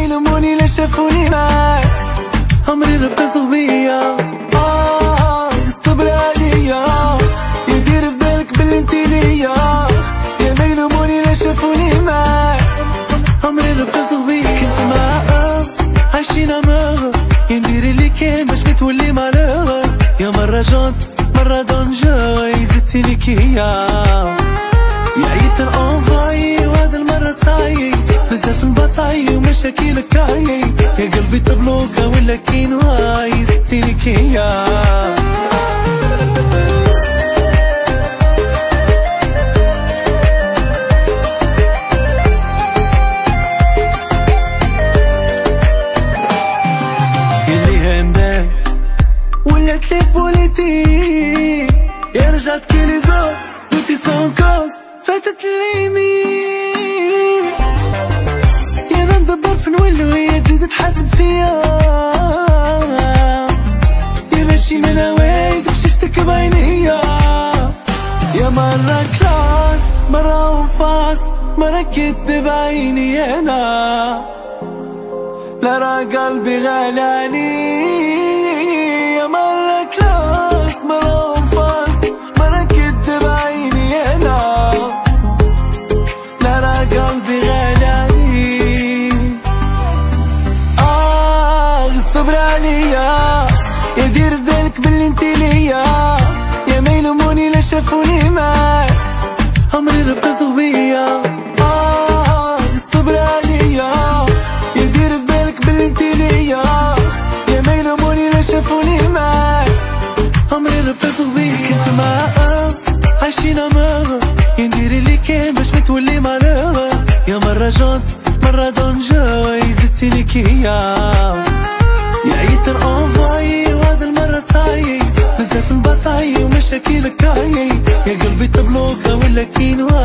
يلوموني لا شافوني معاك عمري ربطوا بيا الصبر عليا يدير في بالك باللي انتي ليا يا ما يلوموني لا شافوني معاك عمري ربطوا بيا كنت معاهم عايشين عماها يندير اللي كان باش متولي معاها يا مرة جونت مرة دون جاي زدتي ليك يا عيت الانفاي وهذا المرة صاي بزاف نبطاي ومشاكلك كاي يا قلبي تبلوكا ولا كينواي زدتي ليك ولا كليب بوليتيك يا رجعت كي لي زور دوتي سون كوز فاتت ليمين يا انا ندبر في نولو هي تزيد تحاسب فيا يا ماشي من هوايدك شفتك بعينيا يا مرة كلاس مرة وفاس مرة كدب عيني انا لا راه قلبي غالي عليه يا مرة كلاس مرة وفاس مرة كدب عيني انا لا راه قلبي غالي عليه الصبر عليا يدير في بالك باللي انتي ليا يا ما يلوموني لا شافوني معاك عمري ربطوا بيا الصبر عليا يدير في بالك باللي انتي ليا يا ما يلوموني لا شافوني معاك عمري ربطوا بيا كنت معاهم عايشين عماها يندير اللي كان باش متولي معاها يا مرة جونت مرة دون جاي زدتي ليك يا عيت الانفاي وهذا المرة صاي بزاف نبطاي ومشاكلك كاي يا قلبي تبلوكا ولا كينوا